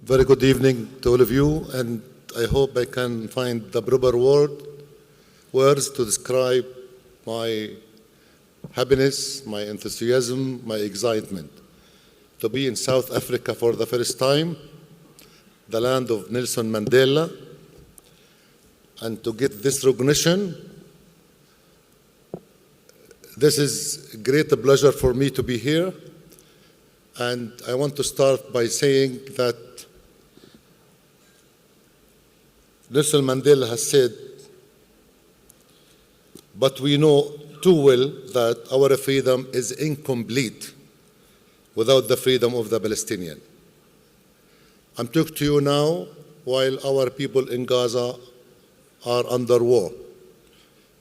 Very good evening to all of you, and I hope I can find the proper words to describe my happiness, my enthusiasm, my excitement to be in South Africa for the first time, the land of Nelson Mandela, and to get this recognition. This is a great pleasure for me to be here, and I want to start by saying that Nelson Mandela has said, but we know too well that our freedom is incomplete without the freedom of the Palestinian. I'm talking to you now while our people in Gaza are under war.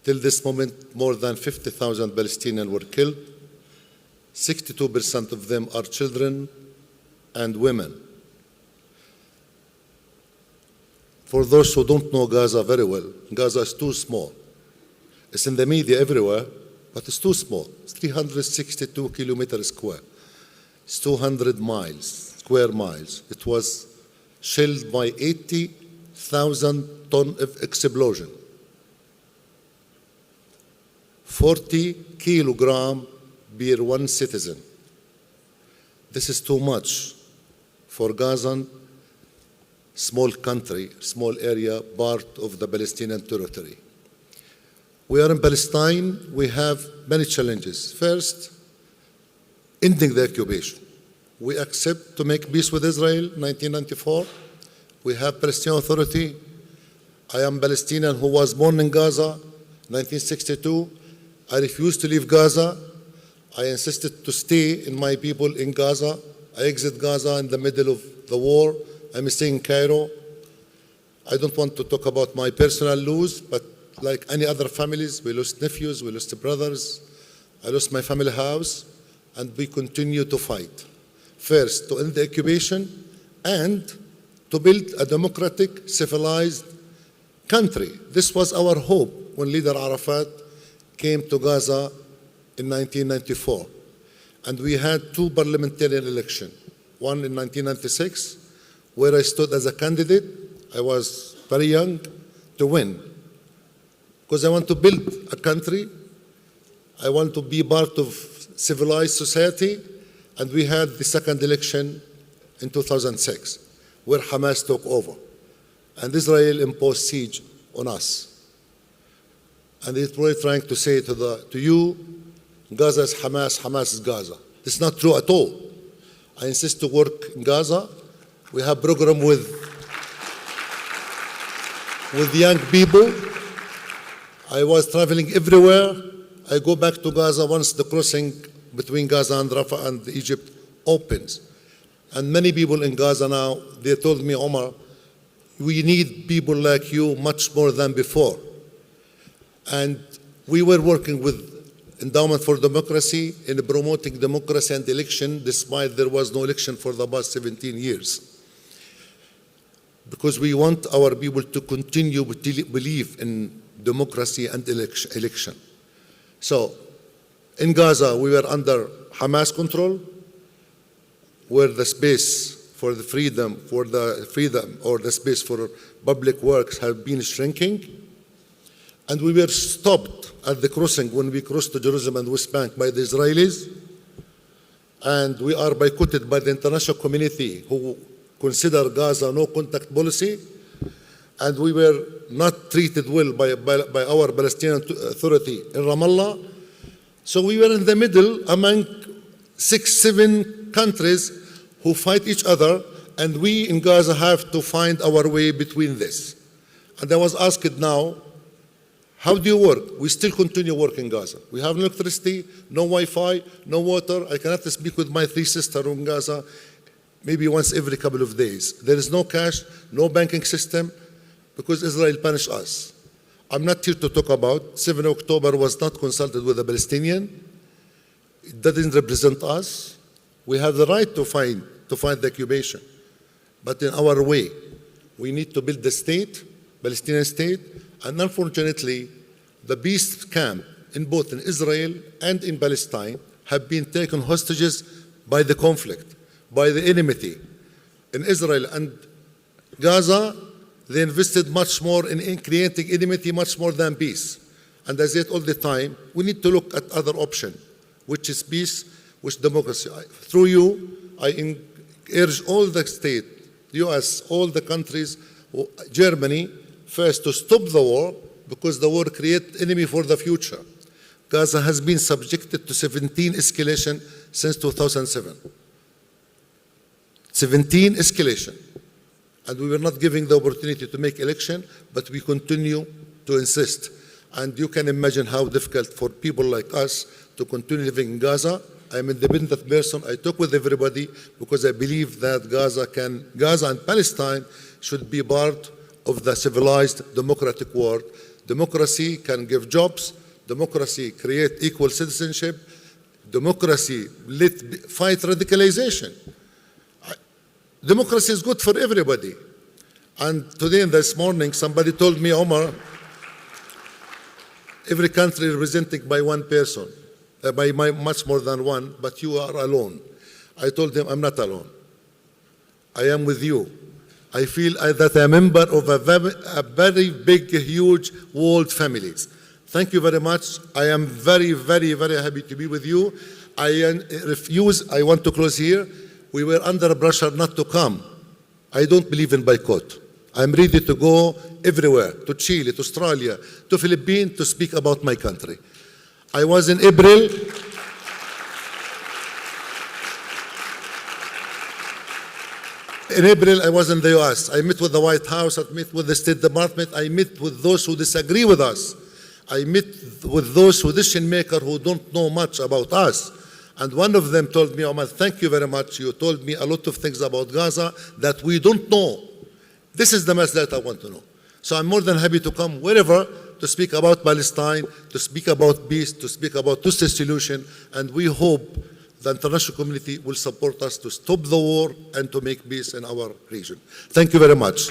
Till this moment, more than 50,000 Palestinians were killed. 62% of them are children and women. For those who don't know Gaza very well, Gaza is too small. It's in the media everywhere, but it's too small. It's 362 kilometers square. It's 200 miles, square miles. It was shelled by 80,000 tons of explosion. 40 kilograms per one citizen. This is too much for Gazan, small country, small area, part of the Palestinian territory. We are in Palestine, we have many challenges. First, ending the occupation. We accept to make peace with Israel, 1994. We have Palestinian Authority. I am Palestinian who was born in Gaza, 1962. I refused to leave Gaza. I insisted to stay in my people in Gaza. I exit Gaza in the middle of the war. I'm staying in Cairo. I don't want to talk about my personal loss, but like any other families, we lost nephews, we lost brothers. I lost my family house, and we continue to fight. First, to end the occupation and to build a democratic, civilized country. This was our hope when Leader Arafat came to Gaza in 1994. And we had two parliamentary elections, one in 1996, where I stood as a candidate. I was very young to win, because I want to build a country. I want to be part of civilized society. And we had the second election in 2006, where Hamas took over. And Israel imposed siege on us. And it was trying to say to you, Gaza is Hamas, Hamas is Gaza. This is not true at all. I insist to work in Gaza. We have a program with young people. I was traveling everywhere. I go back to Gaza once the crossing between Gaza and Rafah and Egypt opens. And many people in Gaza now, they told me, Omar, we need people like you much more than before. And we were working with Endowment for Democracy in promoting democracy and election, despite there was no election for the past 17 years. Because we want our people to continue to believe in democracy and election. So, in Gaza, we were under Hamas control, where the space for the freedom, or the space for public works have been shrinking. And we were stopped at the crossing when we crossed to Jerusalem and West Bank by the Israelis. And we are boycotted by the international community, who consider Gaza no contact policy. And we were not treated well by our Palestinian Authority in Ramallah. So we were in the middle among 6-7 countries who fight each other, and we in Gaza have to find our way between this. And I was asked now, how do you work? We still continue working in Gaza. We have no electricity, no Wi-Fi, no water. I cannot speak with my 3 sisters in Gaza maybe once every couple of days. There is no cash, no banking system, because Israel punished us. I'm not here to talk about 7 October was not consulted with the Palestinian. It doesn't represent us. We have the right to find the occupation. But in our way, we need to build the state, Palestinian state, and unfortunately, the peace camp in both in Israel and in Palestine have been taken hostages by the conflict, by the enmity. in Israel and Gaza, they invested much more in creating enmity, much more than peace. And I say it all the time, we need to look at other option, which is peace, which democracy. Through you, I urge all the states, US, all the countries, Germany, first to stop the war, because the war creates enemy for the future. Gaza has been subjected to 17 escalation since 2007. 17 escalation. And we were not giving the opportunity to make election, but we continue to insist. And you can imagine how difficult for people like us to continue living in Gaza. I'm an independent person. I talk with everybody because I believe that Gaza and Palestine should be part of the civilized democratic world. Democracy can give jobs. Democracy create equal citizenship. Democracy fight radicalization. Democracy is good for everybody. And today and this morning, somebody told me, Omar, every country represented by one person, by much more than one, but you are alone. I told him, I'm not alone. I am with you. I feel that I'm a member of a very big, huge world families. Thank you very much. I am very, very, very happy to be with you. I want to close here. We were under pressure not to come. I don't believe in boycott. I'm ready to go everywhere, to Chile, to Australia, to Philippines, to speak about my country. I was in April. In April, I was in the US. I met with the White House, I met with the State Department, I met with those who disagree with us. I met with those decision makers who don't know much about us. And one of them told me, Omar, thank you very much. You told me a lot of things about Gaza that we don't know. This is the message that I want to know. So I'm more than happy to come wherever to speak about Palestine, to speak about peace, to speak about two-state solution. And we hope the international community will support us to stop the war and to make peace in our region. Thank you very much.